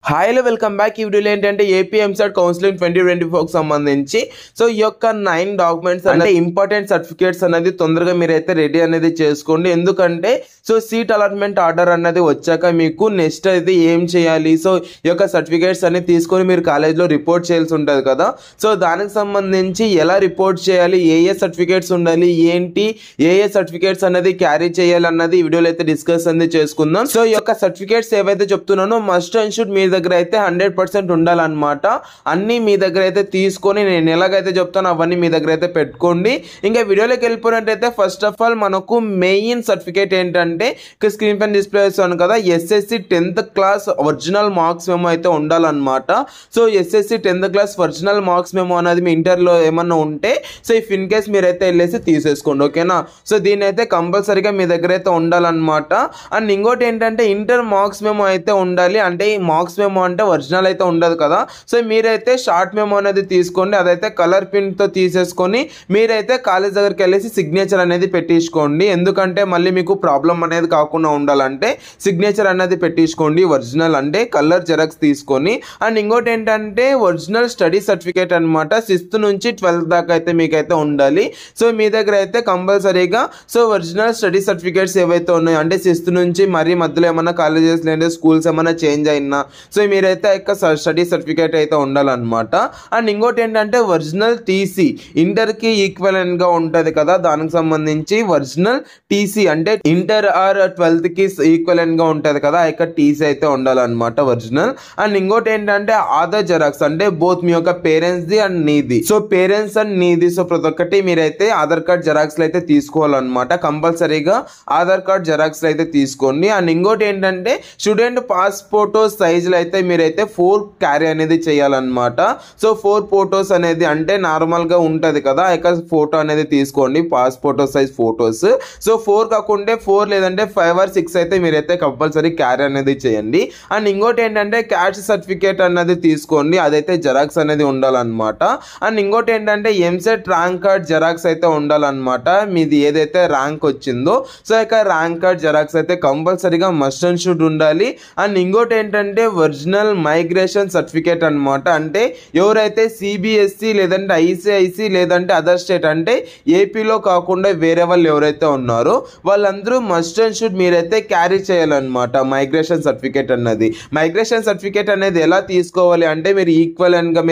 Hi hello welcome back. ఈ వీడియోలో ఏంటంటే ఏపీ ఎంసెట్ కౌన్సిలింగ్ 2024కి సంబంధించి సో ఈ యొక్క 9 డాక్యుమెంట్స్ అంటే ఇంపార్టెంట్ సర్టిఫికేట్స్ అనేది తొందరగా మీరైతే రెడీ అనేది చేసుకోండి. ఎందుకంటే సో సీట్ అలాట్మెంట్ ఆర్డర్ అనేది వచ్చాక మీకు నెక్స్ట్ అయితే ఏం చేయాలి, సో ఈ యొక్క సర్టిఫికేట్స్ అనేది తీసుకొని మీరు కాలేజ్లో రిపోర్ట్ చేయాల్సి ఉంటుంది కదా. సో దానికి సంబంధించి ఎలా రిపోర్ట్ చేయాలి, ఏ సర్టిఫికేట్స్ ఉండాలి, ఏంటి ఏ సర్టిఫికేట్స్ అనేది క్యారీ చేయాలి అన్నది ఈ వీడియోలో అయితే డిస్కస్ అనేది చేసుకుందాం. సో ఈ యొక్క సర్టిఫికేట్స్ ఏవైతే చెప్తున్నానో మస్ట్ అండ్ షుడ్ మీ దగ్గర అయితే 100% ఉండాలన్నమాట. అన్ని మీ దగ్గర అయితే తీసుకొని నేను ఎలాగైతే చెప్తానో అవన్నీ మీ దగ్గర అయితే పెట్టుకోండి. ఇంకా వీడియోలోకి వెళ్ళిపోయినట్టయితే ఫస్ట్ ఆఫ్ ఆల్ మనకు మెయిన్ సర్టిఫికేట్ ఏంటంటే స్క్రీన్ పైన డిస్ప్లే చేస్తాను కదా, SSC 10th class original marks memo అయితే ఉండాలన్నమాట. So SSC 10th class original marks memo అనేది మీ ఇంటర్లో ఏమన్నా ఉంటే సో ఇఫ్ ఇన్ కేస్ మీరైతే వెళ్ళేసి తీసేసుకోండి, ఓకేనా. సో దీని అయితే కంపల్సరీగా మీ దగ్గర అయితే ఉండాలన్నమాట. అండ్ ఇంకోటి ఏంటంటే ఇంటర్ మార్క్స్ మెమో అయితే ఉండాలి. అంటే ఈ మార్క్స్ మెమో అంటే ఒరిజినల్ అయితే ఉండదు కదా. సో మీరైతే షార్ట్ మెమో అనేది తీసుకోండి, అదైతే కలర్ పిన్తో తీసేసుకొని మీరైతే కాలేజ్ దగ్గరికి వెళ్ళేసి సిగ్నేచర్ అనేది పెట్టించుకోండి. ఎందుకంటే మళ్ళీ మీకు ప్రాబ్లం అనేది కాకుండా ఉండాలంటే సిగ్నేచర్ అనేది పెట్టించుకోండి ఒరిజినల్, అంటే కలర్ జెరాక్స్ తీసుకొని. అండ్ ఇంకోటి ఏంటంటే ఒరిజినల్ స్టడీ సర్టిఫికేట్ అనమాట, 6th నుంచి 12th దాకా అయితే మీకైతే ఉండాలి. సో మీ దగ్గర అయితే కంపల్సరీగా సో ఒరిజినల్ స్టడీ సర్టిఫికేట్స్ ఏవైతే ఉన్నాయో అంటే 6th నుంచి మరీ మధ్యలో ఏమైనా కాలేజెస్ లేదా స్కూల్స్ ఏమైనా చేంజ్ అయినా సో మీరైతే యొక్క స్టడీ సర్టిఫికేట్ అయితే ఉండాలన్నమాట. అండ్ ఇంకోటి ఏంటంటే ఒరిజినల్ టీసీ, ఇంటర్కి ఈక్వలెంట్గా ఉంటుంది కదా, దానికి సంబంధించి ఒరిజినల్ టీసీ అంటే ఇంటర్ ఆర్ 12th ఈక్వలెంట్గా ఉంటుంది కదా, ఆ యొక్క టీసీ అయితే ఉండాలన్నమాట ఒరిజినల్. అండ్ ఇంకోటి ఏంటంటే ఆధార్ జెరాక్స్, అంటే బోత్ మీ యొక్క పేరెంట్స్ది అండ్ నీది. సో పేరెంట్స్ అండ్ నీది సో ప్రతి ఒక్కటి మీరైతే ఆధార్ కార్డ్ జెరాక్స్లు అయితే తీసుకోవాలన్నమాట. కంపల్సరీగా ఆధార్ కార్డ్ జెరాక్స్లు అయితే తీసుకోండి. అండ్ ఇంకోటి ఏంటంటే స్టూడెంట్ పాస్పోర్ట్ సైజులు అయితే మీరైతే 4 క్యారీ అనేది చేయాలన్నమాట. సో 4 ఫోటోస్ అనేది అంటే నార్మల్గా ఉంటుంది కదా, ఇక ఫోటో అనేది తీసుకోండి, పాస్పోర్ట్ సైజ్ ఫోటోస్. సో 4 కాకుండా 4 లేదంటే 5 or 6 అయితే మీరైతే కంపల్సరీ క్యారీ అనేది చేయండి. అండ్ ఇంకోటి ఏంటంటే క్యాస్ట్ సర్టిఫికేట్ అనేది తీసుకోండి, అదైతే జెరాక్స్ అనేది ఉండాలన్నమాట. అండ్ ఇంకోటి ఏంటంటే ఎంసెట్ ర్యాంక్ కార్డ్ జెరాక్స్ అయితే ఉండాలన్నమాట, మీది ఏదైతే ర్యాంక్ వచ్చిందో సో ఇక ర్యాంక్ కార్డ్ జెరాక్స్ అయితే కంపల్సరీగా మస్ట్ అండ్ షుడ్ ఉండాలి. అండ్ ఇంకోటి ఏంటంటే ఒరిజినల్ మైగ్రేషన్ సర్టిఫికేట్ అనమాట, అంటే ఎవరైతే సిబిఎస్సి లేదంటే ఐసిఐసి లేదంటే అదర్ స్టేట్ అంటే ఏపీలో కాకుండా వేరే వాళ్ళు ఎవరైతే ఉన్నారో వాళ్ళందరూ మస్ట్ అండ్ షుడ్ మీరైతే క్యారీ చేయాలన్నమాట మైగ్రేషన్ సర్టిఫికేట్ అన్నది. మైగ్రేషన్ సర్టిఫికేట్ అనేది ఎలా తీసుకోవాలి అంటే మీరు ఈక్వలెంట్ గా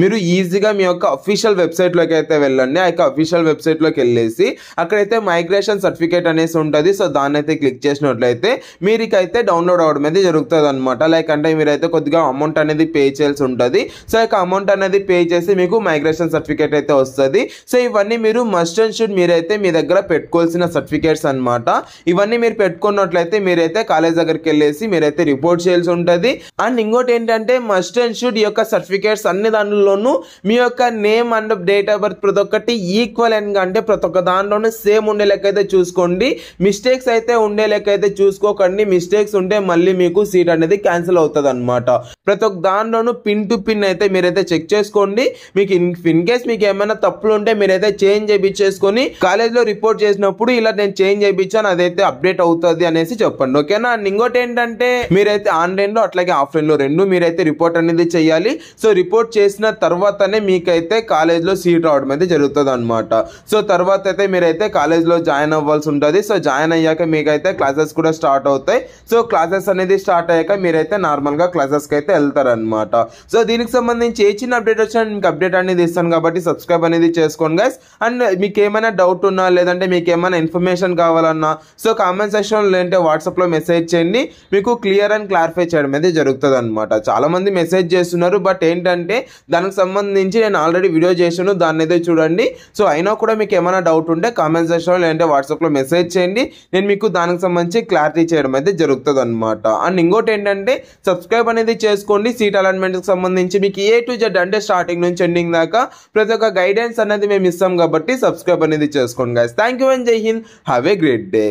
మీరు ఈజీగా మీ యొక్క అఫీషియల్ వెబ్సైట్ లోకి అయితే వెళ్ళండి. ఆ యొక్క అఫీషియల్ వెబ్సైట్ లోకి వెళ్ళేసి అక్కడైతే మైగ్రేషన్ సర్టిఫికేట్ అనేసి ఉంటుంది. సో దాన్ని అయితే క్లిక్ చేసినట్లయితే మీకైతే డౌన్లోడ్ అవడం అయితే జరుగుతుంది అనమాట. లైక్ అంటే మీరైతే కొద్దిగా అమౌంట్ అనేది పే చేయాల్సి ఉంటుంది. సో ఇక అమౌంట్ అనేది పే చేసి మీకు మైగ్రేషన్ సర్టిఫికేట్ అయితే వస్తుంది. సో ఇవన్నీ మీరు మస్ట్ అండ్ షుడ్ మీరైతే మీ దగ్గర పెట్టుకోవాల్సిన సర్టిఫికేట్స్ అనమాట. ఇవన్నీ మీరు పెట్టుకున్నట్లయితే మీరైతే కాలేజ్ దగ్గరికి వెళ్ళేసి మీరైతే రిపోర్ట్ చేయాల్సి ఉంటుంది. అండ్ ఇంకోటి ఏంటంటే మస్ట్ అండ్ షుడ్ ఈ యొక్క సర్టిఫికేట్స్ అన్ని దానిలోనూ మీ యొక్క name and date of birth ప్రతి ఒక్కటి ఈక్వలెంట్ గా అంటే ప్రతి ఒక్క దానిలోనూ సేమ్ ఉండే లెక్క అయితే చూసుకోండి. మిస్టేక్స్ అయితే ఉండే లెక్క అయితే చూసుకోకండి. మిస్టేక్స్ ఉంటే మళ్ళీ మీకు సీట్ అనేది క్యాన్సిల్ అవుతుంది అనమాట. ప్రతి ఒక్క దానిలోనూ పిన్ టు పిన్ అయితే మీరైతే చెక్ చేసుకోండి. మీకు ఇన్ కేస్ మీకు ఏమైనా తప్పులు ఉంటే మీరైతే చేంజ్ చేయించేసుకొని కాలేజ్లో రిపోర్ట్ చేసినప్పుడు ఇలా నేను చేంజ్ చేయించాను అదైతే అప్డేట్ అవుతుంది అనేసి చెప్పండి, ఓకేనా. అండ్ ఇంకోటి ఏంటంటే మీరైతే ఆన్లైన్ లో అట్లాగే ఆఫ్లైన్ లో రెండు మీరైతే రిపోర్ట్ అనేది చేయాలి. సో రిపోర్ట్ చేసిన తర్వాతనే మీకైతే కాలేజ్లో సీట్ రావడం అయితే జరుగుతుంది అనమాట. సో తర్వాత అయితే మీరైతే కాలేజ్లో జాయిన్ అవ్వాల్సి ఉంటుంది. సో జాయిన్ అయ్యాక మీకైతే క్లాసెస్ కూడా స్టార్ట్ అవుతాయి. సో క్లాసెస్ అనేది స్టార్ట్ అయ్యాక మీరైతే నార్మల్గా క్లాసెస్కి అయితే వెళ్తారనమాట. సో దీనికి సంబంధించి ఏ చిన్న అప్డేట్ వచ్చినా మీకు అప్డేట్ అనేది ఇస్తాను కాబట్టి సబ్స్క్రైబ్ అనేది చేసుకోండి గైస్. అండ్ మీకు ఏమైనా డౌట్ ఉన్నా లేదంటే మీకు ఏమైనా ఇన్ఫర్మేషన్ కావాలన్నా సో కామెంట్ సెక్షన్లో లేదంటే వాట్సాప్లో మెసేజ్ చేయండి, మీకు క్లియర్ అండ్ క్లారిఫై చేయడం అయితే జరుగుతుంది అనమాట. చాలా మంది మెసేజ్ చేస్తున్నారు, బట్ ఏంటంటే దానికి సంబంధించి నేను ఆల్రెడీ వీడియో చేశాను, దాన్ని అయితే చూడండి. సో అయినా కూడా మీకు ఏమైనా డౌట్ ఉంటే కామెంట్ సెక్షన్లో లేదంటే వాట్సాప్లో మెసేజ్ చేయండి, నేను మీకు దానికి సంబంధించి క్లారిటీ చేయడం అయితే జరుగుతుంది అనమాట. అండ్ ఇంకోటి ఏంటంటే సబ్స్క్రైబ్ అనేది చేసుకోండి. సీట్ అలాట్మెంట్కి సంబంధించి మీకు A to Z అంటే స్టార్టింగ్ నుంచి ఎండింగ్ దాకా ప్రతి ఒక్క గైడెన్స్ అనేది మేము ఇస్తాం కాబట్టి సబ్స్క్రైబ్ అనేది చేసుకోండి గైస్. థ్యాంక్ యూ అండ్ జై Hind. Have a great day.